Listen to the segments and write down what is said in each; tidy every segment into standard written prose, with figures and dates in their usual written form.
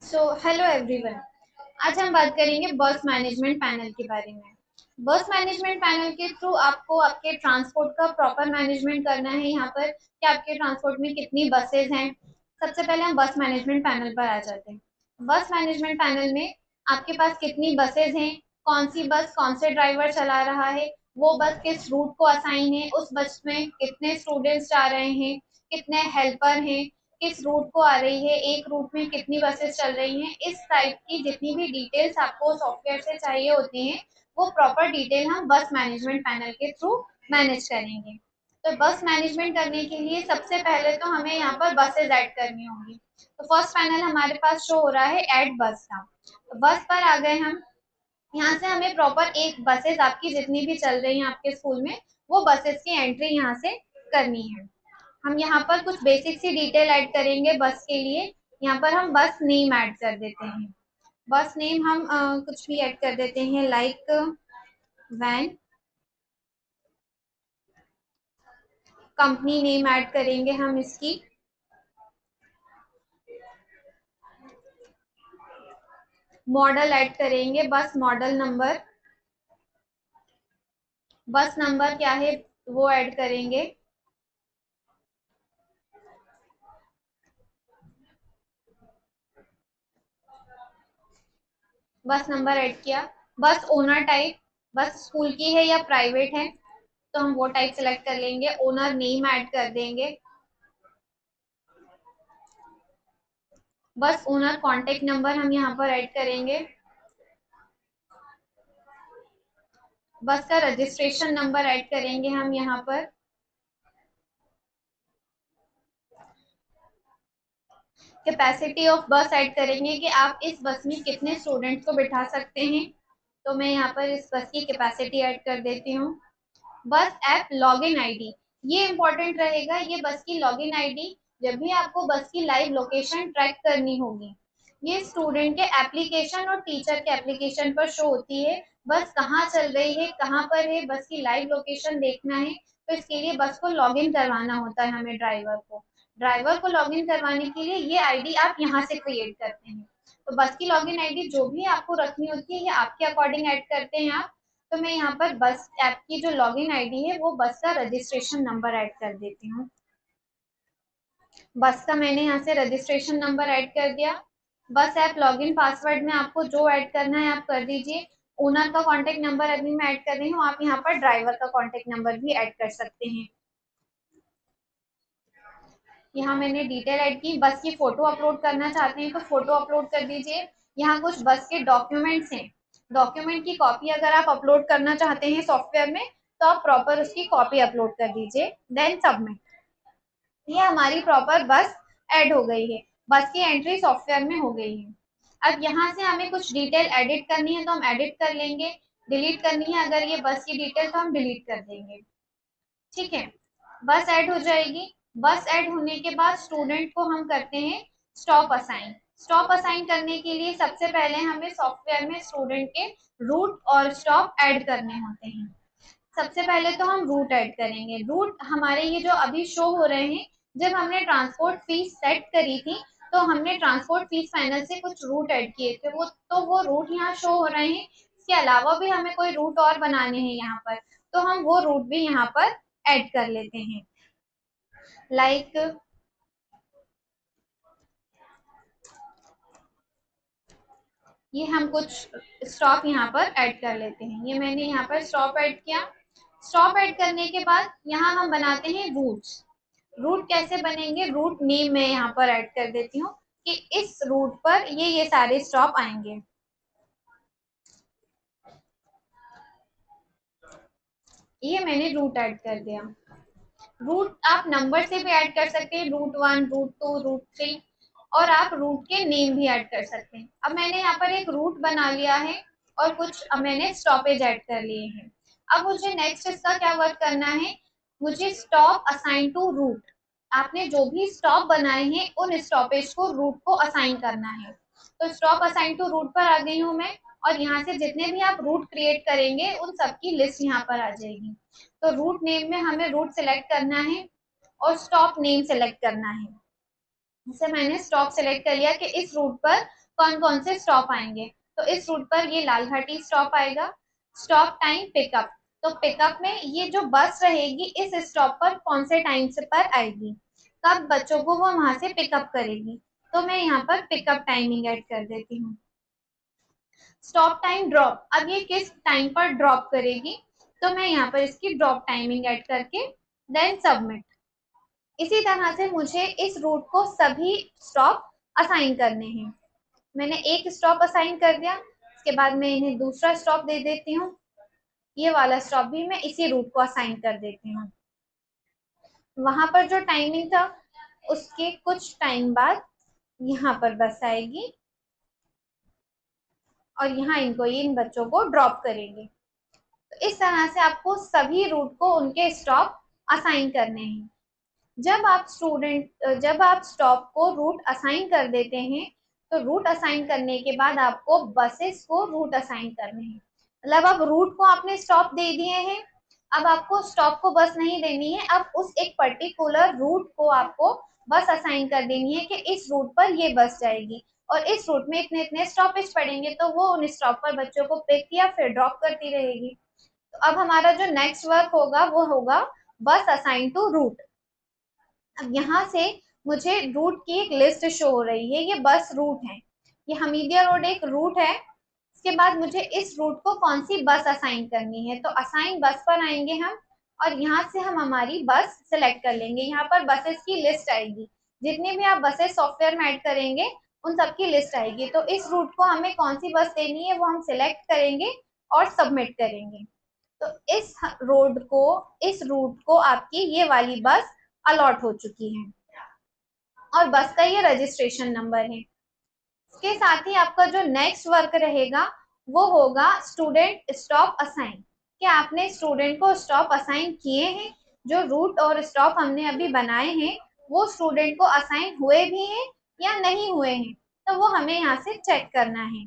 Hello everyone. आज हम बात करेंगे बस मैनेजमेंट पैनल के बारे में। बस मैनेजमेंट पैनल के थ्रू आपको आपके ट्रांसपोर्ट का प्रॉपर मैनेजमेंट करना है। यहाँ पर कि आपके ट्रांसपोर्ट में कितनी बसेज हैं। सबसे पहले हम बस मैनेजमेंट पैनल पर आ जाते हैं। बस मैनेजमेंट पैनल में आपके पास कितनी बसेज हैं, कौन सी बस कौन से ड्राइवर चला रहा है, वो बस किस रूट को असाइन है, उस बस में कितने स्टूडेंट्स जा रहे हैं, कितने हेल्पर हैं, किस रूट को आ रही है, एक रूट में कितनी बसेस चल रही हैं, इस टाइप की जितनी भी डिटेल्स आपको सॉफ्टवेयर से चाहिए होती हैं, वो प्रॉपर डिटेल हम बस मैनेजमेंट पैनल के थ्रू मैनेज करेंगे। तो बस मैनेजमेंट करने के लिए सबसे पहले तो हमें यहाँ पर बसेस ऐड करनी होंगी। तो फर्स्ट पैनल हमारे पास शो हो रहा है ऐड बस का। तो बस पर आ गए हम। यहाँ से हमें प्रॉपर एक बसेस आपकी जितनी भी चल रही हैं आपके स्कूल में, वो बसेस की एंट्री यहाँ से करनी है। हम यहाँ पर कुछ बेसिक सी डिटेल ऐड करेंगे बस के लिए। यहाँ पर हम बस नेम ऐड कर देते हैं। बस नेम हम कुछ भी ऐड कर देते हैं, like when. Company name add करेंगे हम इसकी। मॉडल ऐड करेंगे, बस मॉडल नंबर। बस नंबर क्या है वो ऐड करेंगे। बस नंबर ऐड किया। बस ओनर टाइप, बस स्कूल की है या प्राइवेट है, तो हम वो टाइप सेलेक्ट कर लेंगे। ओनर नेम ऐड कर देंगे। बस ओनर कॉन्टेक्ट नंबर हम यहाँ पर ऐड करेंगे। बस का रजिस्ट्रेशन नंबर ऐड करेंगे हम यहाँ पर। कैपेसिटी ऑफ बस ऐड करेंगे कि आप इस बस में कितने स्टूडेंट्स को बिठा सकते हैं। तो मैं यहाँ पर इस बस की कैपेसिटी ऐड कर देती हूँ। बस ऐप लॉगिन आईडी, ये इंपॉर्टेंट रहेगा। ये बस की लॉगिन आईडी जब भी आपको बस की लाइव लोकेशन ट्रैक करनी होगी, ये स्टूडेंट के एप्लीकेशन और टीचर के एप्लीकेशन पर शो होती है। बस कहाँ चल रही है, कहाँ पर है, बस की लाइव लोकेशन देखना है। तो इसके लिए बस को लॉगिन करवाना होता है हमें, ड्राइवर को लॉगिन करवाने के लिए ये आईडी आप यहाँ से क्रिएट करते हैं। तो बस की लॉगिन आईडी जो भी आपको रखनी होती है, ये आपके अकॉर्डिंग ऐड करते हैं आप। तो मैं यहाँ पर बस ऐप की जो लॉगिन आईडी है वो बस का रजिस्ट्रेशन नंबर ऐड कर देती हूँ। बस का मैंने यहाँ से रजिस्ट्रेशन नंबर ऐड कर दिया। बस ऐप लॉगिन पासवर्ड में आपको जो ऐड करना है आप कर दीजिए। ओनर का कॉन्टेक्ट नंबर अभी मैं ऐड कर रही हूँ, आप यहाँ पर ड्राइवर का कॉन्टेक्ट नंबर भी ऐड कर सकते हैं। यहाँ मैंने डिटेल ऐड की। बस की फोटो अपलोड करना चाहते हैं तो फोटो अपलोड कर दीजिए। यहाँ कुछ बस के डॉक्यूमेंट्स हैं, डॉक्यूमेंट की कॉपी अगर आप अपलोड करना चाहते हैं सॉफ्टवेयर में, तो आप प्रॉपर उसकी कॉपी अपलोड कर दीजिए, देन सबमिट। ये हमारी प्रॉपर बस ऐड हो गई है, बस की एंट्री सॉफ्टवेयर में हो गई है। अब यहाँ से हमें कुछ डिटेल एडिट करनी है तो हम एडिट कर लेंगे। डिलीट करनी है अगर ये बस की डिटेल तो हम डिलीट कर देंगे। ठीक है, बस ऐड हो जाएगी। बस ऐड होने के बाद स्टूडेंट को हम करते हैं स्टॉप असाइन। स्टॉप असाइन करने के लिए सबसे पहले हमें सॉफ्टवेयर में स्टूडेंट के रूट और स्टॉप ऐड करने होते हैं। सबसे पहले तो हम रूट ऐड करेंगे। रूट हमारे ये जो अभी शो हो रहे हैं, जब हमने ट्रांसपोर्ट फीस सेट करी थी तो हमने ट्रांसपोर्ट फीस फाइनल से कुछ रूट ऐड किए थे, वो रूट यहाँ शो हो रहे हैं। इसके अलावा भी हमें कोई रूट और बनाने हैं यहाँ पर, तो हम वो रूट भी यहाँ पर ऐड कर लेते हैं। लाइक ये हम कुछ स्टॉप यहाँ पर ऐड कर लेते हैं। ये मैंने यहाँ पर स्टॉप ऐड किया। स्टॉप ऐड करने के बाद यहाँ हम बनाते हैं रूट्स। रूट कैसे बनेंगे, रूट नेम मैं यहाँ पर ऐड कर देती हूँ कि इस रूट पर ये सारे स्टॉप आएंगे। ये मैंने रूट ऐड कर दिया। रूट आप नंबर से भी ऐड कर सकते हैं, रूट 1, रूट 2, रूट 3, और आप रूट के नेम भी ऐड कर सकते हैं। अब मैंने यहाँ पर एक रूट बना लिया है और कुछ अब मैंने स्टॉपेज ऐड कर लिए हैं। अब मुझे नेक्स्ट इसका क्या वर्क करना है, मुझे स्टॉप असाइन टू रूट। आपने जो भी स्टॉप बनाए हैं उन स्टॉपेज को रूट को असाइन करना है। तो स्टॉप असाइन टू रूट पर आ गई हूँ मैं, और यहाँ से जितने भी आप रूट क्रिएट करेंगे उन सबकी लिस्ट यहाँ पर आ जाएगी। तो रूट नेम में हमें रूट सेलेक्ट करना है और स्टॉप नेम सेलेक्ट करना है। जैसे मैंने स्टॉप सेलेक्ट कर लिया कि इस रूट पर कौन कौन से स्टॉप आएंगे। तो इस रूट पर ये लालघाटी स्टॉप आएगा। स्टॉप टाइम पिकअप, तो पिकअप में ये जो बस रहेगी इस स्टॉप पर कौन से टाइम से पर आएगी, कब बच्चों को वो वहां से पिकअप करेगी। तो मैं यहाँ पर पिकअप टाइमिंग ऐड कर देती हूँ। स्टॉप टाइम ड्रॉप, अब ये किस टाइम पर ड्रॉप करेगी, तो मैं यहाँ पर इसकी ड्रॉप टाइमिंग ऐड करके देन सबमिट। इसी तरह से मुझे इस रूट को सभी स्टॉप असाइन करने हैं। मैंने एक स्टॉप असाइन कर दिया, इसके बाद मैं इन्हें दूसरा स्टॉप दे देती हूँ। ये वाला स्टॉप भी मैं इसी रूट को असाइन कर देती हूँ। वहां पर जो टाइमिंग था उसके कुछ टाइम बाद यहाँ पर बस आएगी और यहाँ इनको इन बच्चों को ड्रॉप करेंगे। तो इस तरह से आपको सभी रूट को उनके स्टॉप असाइन करने हैं। जब आप स्टॉप को रूट असाइन कर देते हैं तो रूट असाइन करने के बाद आपको बसेस को रूट असाइन करने हैं। मतलब अब रूट को आपने स्टॉप दे दिए हैं, अब आपको स्टॉप को बस नहीं देनी है, अब उस एक पर्टिकुलर रूट को आपको बस असाइन कर देनी है कि इस रूट पर ये बस जाएगी और इस रूट में इतने इतने स्टॉपेज पड़ेंगे, तो वो उन स्टॉप पर बच्चों को पिक या फिर ड्रॉप करती रहेगी। तो अब हमारा जो नेक्स्ट वर्क होगा वो होगा बस असाइन टू रूट। अब यहाँ से मुझे रूट की एक लिस्ट शो हो रही है, ये बस रूट है, ये हमीदिया रोड एक रूट है। इसके बाद मुझे इस रूट को कौन सी बस असाइन करनी है, तो असाइन बस पर आएंगे हम और यहाँ से हम हमारी बस सिलेक्ट कर लेंगे। यहाँ पर बसेस की लिस्ट आएगी, जितनी भी आप बसेस सॉफ्टवेयर में ऐड करेंगे उन सबकी लिस्ट आएगी। तो इस रूट को हमें कौन सी बस देनी है वो हम सिलेक्ट करेंगे और सबमिट करेंगे। तो इस रूट को आपकी ये वाली बस अलॉट हो चुकी है और बस का ये रजिस्ट्रेशन नंबर है। इसके साथ ही आपका जो नेक्स्ट वर्क रहेगा वो होगा स्टूडेंट स्टॉप असाइन। क्या आपने स्टूडेंट को स्टॉप असाइन किए हैं, जो रूट और स्टॉप हमने अभी बनाए हैं वो स्टूडेंट को असाइन हुए भी हैं या नहीं हुए हैं, तो वो हमें यहाँ से चेक करना है।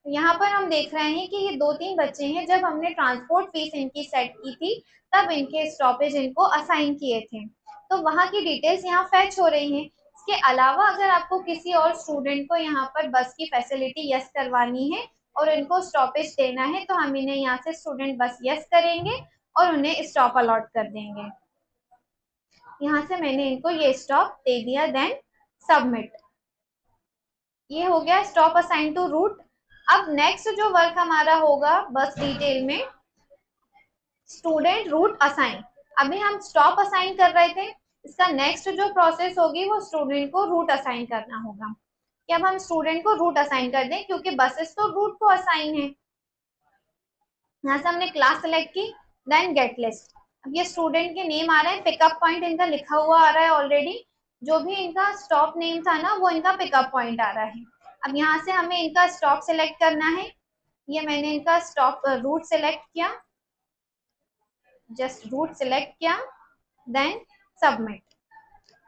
यहाँ पर हम देख रहे हैं कि ये 2-3 बच्चे हैं, जब हमने ट्रांसपोर्ट फीस इनकी सेट की थी तब इनके स्टॉपेज इनको असाइन किए थे, तो वहाँ की डिटेल्स यहाँ फैच हो रही हैं। इसके अलावा अगर आपको किसी और स्टूडेंट को यहाँ पर बस की फैसिलिटी यस करवानी है और इनको स्टॉपेज देना है तो हम इन्हें यहाँ से स्टूडेंट बस यस करेंगे और उन्हें स्टॉप अलॉट कर देंगे। यहाँ से मैंने इनको ये स्टॉप दे दिया, देन सबमिट। ये हो गया स्टॉप असाइन टू रूट। अब नेक्स्ट जो वर्क हमारा होगा बस डिटेल में स्टूडेंट रूट असाइन। अभी हम स्टॉप असाइन कर रहे थे, इसका नेक्स्ट जो प्रोसेस होगी वो स्टूडेंट को रूट असाइन करना होगा। कि अब हम स्टूडेंट को रूट असाइन कर दें क्योंकि बसेस तो रूट को असाइन है। यहाँ से हमने क्लास सेलेक्ट की, देन गेट लिस्ट। अब ये स्टूडेंट के नेम आ रहे हैं, पिकअप पॉइंट इनका लिखा हुआ आ रहा है ऑलरेडी, जो भी इनका स्टॉप नेम था ना वो इनका पिकअप पॉइंट आ रहा है। अब यहाँ से हमें इनका स्टॉप सेलेक्ट करना है, ये मैंने इनका स्टॉप रूट सेलेक्ट किया, जस्ट रूट सेलेक्ट किया, देन सबमिट।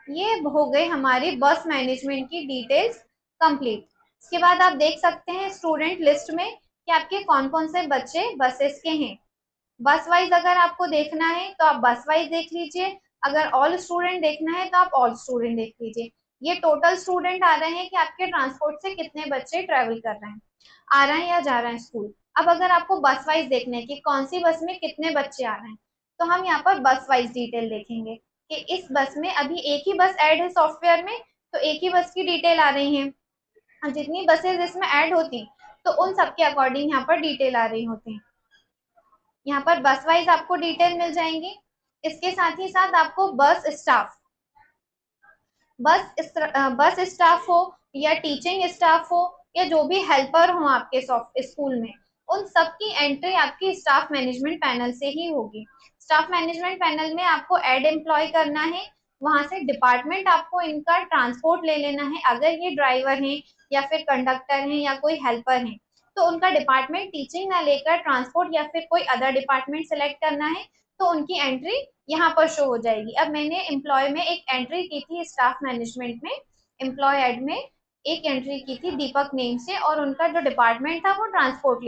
ये हो गई हमारी बस मैनेजमेंट की डिटेल्स कंप्लीट। इसके बाद आप देख सकते हैं स्टूडेंट लिस्ट में कि आपके कौन कौन से बच्चे बसेस के हैं। बस वाइज अगर आपको देखना है तो आप बस वाइज देख लीजिए, अगर ऑल स्टूडेंट देखना है तो आप ऑल स्टूडेंट देख लीजिए। ये टोटल स्टूडेंट आ रहे हैं कि आपके ट्रांसपोर्ट से कितने बच्चे ट्रेवल कर रहे हैं, आ रहे हैं या जा रहे हैं स्कूल। अब अगर आपको बस वाइज देखना है कि कौन सी बस में कितने बच्चे आ रहे हैं तो हम यहाँ पर बस वाइज डिटेल देखेंगे कि इस बस में अभी एक ही बस ऐड है सॉफ्टवेयर में, तो एक ही बस की डिटेल आ रही है। और जितनी बसेज इसमें ऐड होती तो उन सबके अकॉर्डिंग यहाँ पर डिटेल आ रही होती। यहाँ पर बस वाइज आपको डिटेल मिल जाएंगी। इसके साथ ही साथ आपको बस स्टाफ हो या टीचिंग स्टाफ हो या जो भी हेल्पर हो आपके स्कूल में, उन सब की एंट्री आपकी स्टाफ मैनेजमेंट पैनल से ही होगी। स्टाफ मैनेजमेंट पैनल में आपको ऐड एम्प्लॉय करना है, वहां से डिपार्टमेंट आपको इनका ट्रांसपोर्ट ले लेना है, अगर ये ड्राइवर हैं या फिर कंडक्टर हैं या कोई हेल्पर हैं तो उनका डिपार्टमेंट टीचिंग ना लेकर ट्रांसपोर्ट या फिर कोई अदर डिपार्टमेंट सेलेक्ट करना है, तो उनकी एंट्री यहाँ पर शो हो जाएगी। अब मैंने एम्प्लॉय में एक एंट्री की थी स्टाफ मैनेजमेंट में, एम्प्लॉय एड में एक एंट्री की थी दीपक नेम से और उनका जो डिपार्टमेंट था वो ट्रांसपोर्ट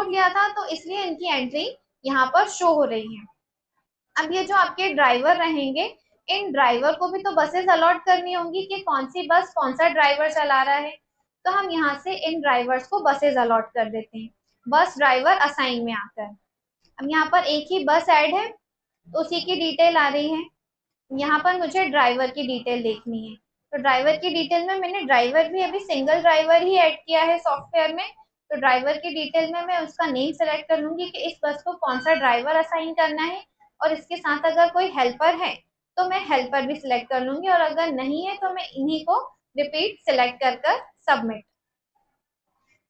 लिया था तो इसलिए इनकी एंट्री यहाँ पर शो हो रही है। अब ये जो आपके ड्राइवर रहेंगे इन ड्राइवर को भी तो बसेस अलॉट करनी होंगी कि कौन सी बस कौन सा ड्राइवर चला रहा है। तो हम यहाँ से इन ड्राइवर्स को बसेज अलॉट कर देते हैं, बस ड्राइवर असाइन में आकर। अब यहाँ पर एक ही बस ऐड है तो उसी की डिटेल आ रही है। यहाँ पर मुझे ड्राइवर की डिटेल देखनी है, तो ड्राइवर की डिटेल में मैंने ड्राइवर भी अभी सिंगल ड्राइवर ही ऐड किया है सॉफ्टवेयर में। तो ड्राइवर की डिटेल में मैं उसका नेम सेलेक्ट कर लूंगी कि इस बस को कौन सा ड्राइवर असाइन करना है, और इसके साथ अगर कोई हेल्पर है तो मैं हेल्पर भी सिलेक्ट कर लूंगी, और अगर नहीं है तो मैं इन्हीं को रिपीट सिलेक्ट कर कर सबमिट।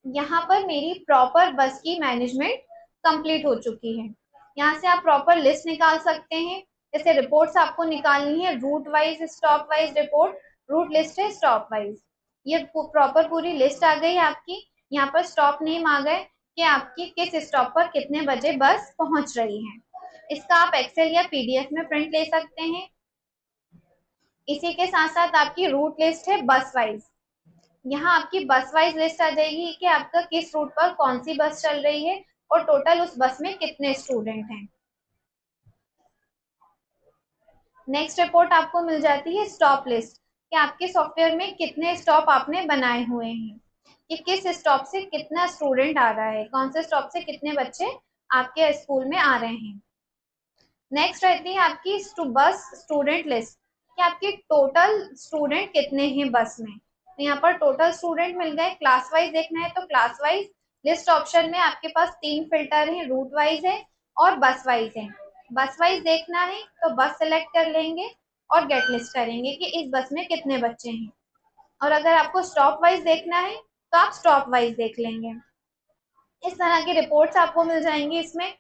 यहाँ पर मेरी प्रॉपर बस की मैनेजमेंट कंप्लीट हो चुकी है। यहाँ से आप प्रॉपर लिस्ट निकाल सकते हैं, जैसे रिपोर्ट्स आपको निकालनी है route wise stop wise report, route list है स्टॉप वाइज। ये प्रॉपर पूरी लिस्ट आ गई आपकी। यहाँ पर स्टॉप नेम आ गए कि आपकी किस स्टॉप पर कितने बजे बस पहुंच रही है। इसका आप एक्सेल या पीडीएफ में प्रिंट ले सकते हैं। इसी के साथ साथ आपकी रूट लिस्ट है बस वाइज। यहाँ आपकी बस वाइज लिस्ट आ जाएगी कि आपका किस रूट पर कौन सी बस चल रही है और टोटल उस बस में कितने स्टूडेंट हैं। नेक्स्ट रिपोर्ट आपको मिल जाती है स्टॉप लिस्ट, कि आपके सॉफ्टवेयर में कितने स्टॉप आपने बनाए हुए हैं, कि किस स्टॉप से कितना स्टूडेंट आ रहा है, कौन से स्टॉप से कितने बच्चे आपके स्कूल में आ रहे हैं। नेक्स्ट रहती है आपकी बस स्टूडेंट लिस्ट, कि आपके टोटल स्टूडेंट कितने हैं बस में। तो यहाँ पर टोटल स्टूडेंट मिल गए। क्लास वाइज देखना है तो क्लास वाइज लिस्ट ऑप्शन में आपके पास 3 फिल्टर है, रूट वाइज है और बस वाइज है। बस वाइज देखना है तो बस सेलेक्ट कर लेंगे और गेट लिस्ट करेंगे कि इस बस में कितने बच्चे हैं, और अगर आपको स्टॉप वाइज देखना है तो आप स्टॉप वाइज देख लेंगे। इस तरह की रिपोर्ट्स आपको मिल जाएंगी इसमें।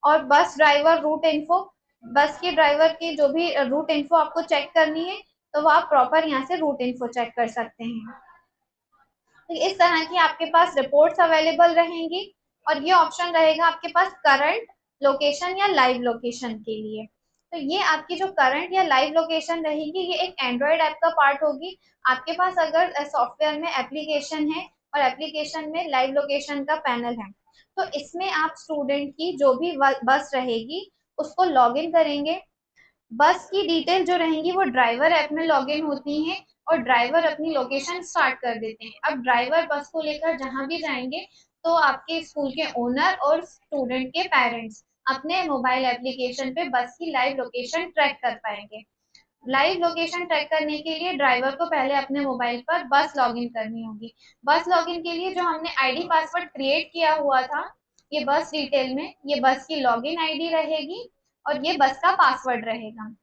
और बस ड्राइवर रूट इन्फो, बस के ड्राइवर की जो भी रूट इन्फो आपको चेक करनी है तो वो आप प्रॉपर यहाँ से रूट इन्फो चेक कर सकते हैं। तो इस तरह की आपके पास रिपोर्ट्स अवेलेबल रहेंगी, और ये ऑप्शन रहेगा आपके पास करंट लोकेशन या लाइव लोकेशन के लिए। तो ये आपकी जो करंट या लाइव लोकेशन रहेगी ये एक एंड्रॉयड ऐप का पार्ट होगी। आपके पास अगर सॉफ्टवेयर में एप्लीकेशन है और एप्लीकेशन में लाइव लोकेशन का पैनल है, तो इसमें आप स्टूडेंट की जो भी बस रहेगी उसको लॉग इन करेंगे। बस की डिटेल जो रहेंगी वो ड्राइवर ऐप में लॉगिन होती है, और ड्राइवर अपनी लोकेशन स्टार्ट कर देते हैं। अब ड्राइवर बस को लेकर जहां भी जाएंगे तो आपके स्कूल के ओनर और स्टूडेंट के पेरेंट्स अपने मोबाइल एप्लीकेशन पे बस की लाइव लोकेशन ट्रैक कर पाएंगे। लाइव लोकेशन ट्रैक करने के लिए ड्राइवर को पहले अपने मोबाइल पर बस लॉगिन करनी होगी। बस लॉगिन के लिए जो हमने आईडी पासवर्ड क्रिएट किया हुआ था, ये बस डिटेल में ये बस की लॉगिन आईडी रहेगी और ये बस का पासवर्ड रहेगा।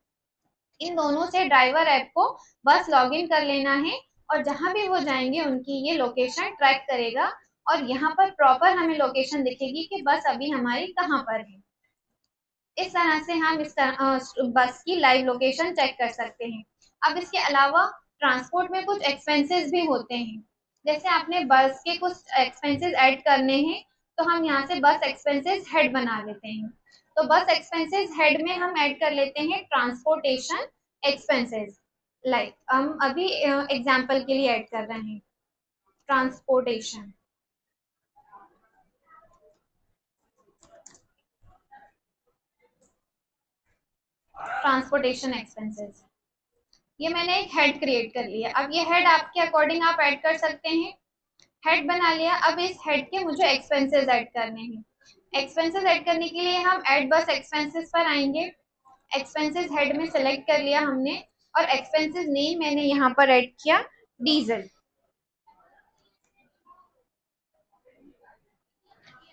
इन दोनों से ड्राइवर ऐप को बस लॉगिन कर लेना है, और जहां भी वो जाएंगे उनकी ये लोकेशन ट्रैक करेगा, और यहाँ पर प्रॉपर हमें लोकेशन दिखेगी कि बस अभी हमारी कहाँ पर है। इस तरह से हम इस तरह बस की लाइव लोकेशन चेक कर सकते हैं। अब इसके अलावा ट्रांसपोर्ट में कुछ एक्सपेंसेस भी होते हैं, जैसे आपने बस के कुछ एक्सपेंसेस ऐड करने हैं तो हम यहाँ से बस एक्सपेंसेस हेड बना लेते हैं। तो बस एक्सपेंसेस हेड में हम ऐड कर लेते हैं ट्रांसपोर्टेशन एक्सपेंसेस। लाइक हम अभी एग्जाम्पल के लिए ऐड कर रहे हैं ट्रांसपोर्टेशन ट्रांसपोर्टेशन एक्सपेंसेस। ये मैंने एक हेड क्रिएट कर लिया। अब ये हेड आपके अकॉर्डिंग आप ऐड कर सकते हैं। हेड बना लिया। अब इस हेड के मुझे एक्सपेंसेस ऐड करने हैं। एक्सपेंसेस ऐड करने के लिए हम ऐड बस एक्सपेंसेस पर आएंगे। एक्सपेंसेस हेड में सेलेक्ट कर लिया हमने, और एक्सपेंसेस नेम मैंने यहाँ पर ऐड किया डीजल।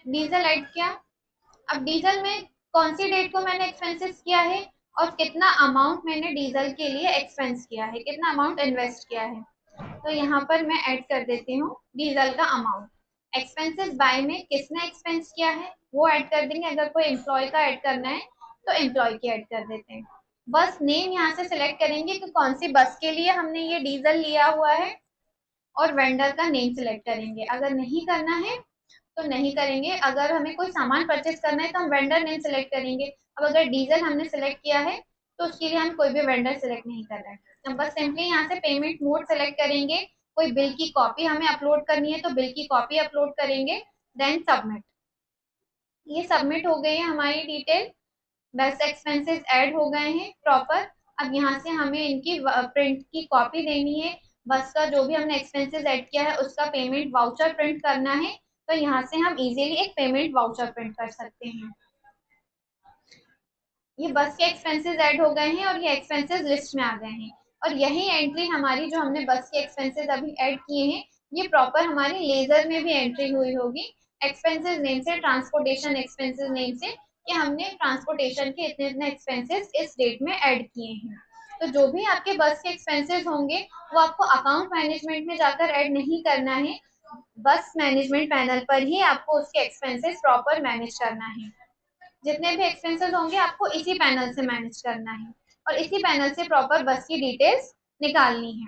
डीजल ऐड किया। अब डीजल में कौन सी डेट को मैंने एक्सपेंसेस किया है और कितना अमाउंट मैंने डीजल के लिए एक्सपेंस किया है, कितना अमाउंट इन्वेस्ट किया है। तो यहाँ पर मैं ऐड कर देती हूँ डीजल का अमाउंट। एक्सपेंसेस बाय में किसने एक्सपेंस किया है वो ऐड कर देंगे। अगर कोई एम्प्लॉय का ऐड करना है तो एम्प्लॉय की ऐड कर देते हैं। बस नेम यहाँ से सिलेक्ट करेंगे कि कौन सी बस के लिए हमने ये डीजल लिया हुआ है, और वेंडर का नेम सिलेक्ट करेंगे। अगर नहीं करना है तो नहीं करेंगे। अगर हमें कोई सामान परचेस करना है तो हम वेंडर नेम सिलेक्ट करेंगे। अब अगर डीजल हमने सिलेक्ट किया है तो उसके लिए हम कोई भी वेंडर सिलेक्ट नहीं कर रहे हैं। हम बस सिंपली यहाँ से पेमेंट मोड सेलेक्ट करेंगे। कोई बिल की कॉपी हमें अपलोड करनी है तो बिल की कॉपी अपलोड करेंगे, देन सबमिट। ये सबमिट हो गई है हमारी डिटेल। बस एक्सपेंसेस ऐड हो गए हैं प्रॉपर। अब यहाँ से हमें इनकी प्रिंट की कॉपी देनी है, बस का जो भी हमने एक्सपेंसेस ऐड किया है उसका पेमेंट वाउचर प्रिंट करना है, तो यहाँ से हम इजीली एक पेमेंट वाउचर प्रिंट कर सकते हैं। ये बस के एक्सपेंसेस ऐड हो गए हैं और ये एक्सपेंसेस लिस्ट में आ गए हैं, और यही एंट्री हमारी जो हमने बस के एक्सपेंसेस अभी ऐड किए हैं ये प्रॉपर हमारी लेजर में भी एंट्री हुई होगी, एक्सपेंसेस नेम से, ट्रांसपोर्टेशन एक्सपेंसेस नेम से, कि हमने ट्रांसपोर्टेशन के इतने इतने एक्सपेंसेस इस डेट में ऐड किए हैं। तो जो भी आपके बस के एक्सपेंसेस होंगे वो आपको अकाउंट मैनेजमेंट में जाकर ऐड नहीं करना है, बस मैनेजमेंट पैनल पर ही आपको उसके एक्सपेंसेस प्रॉपर मैनेज करना है। जितने भी एक्सपेंसेस होंगे आपको इसी पैनल से मैनेज करना है, और इसी पैनल से प्रॉपर बस की डिटेल्स निकालनी है,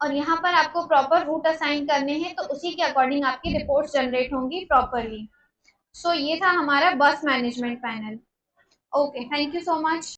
और यहाँ पर आपको प्रॉपर रूट असाइन करने हैं, तो उसी के अकॉर्डिंग आपकी रिपोर्ट्स जनरेट होंगी प्रॉपरली। सो ये था हमारा बस management panel. Okay, thank you so much.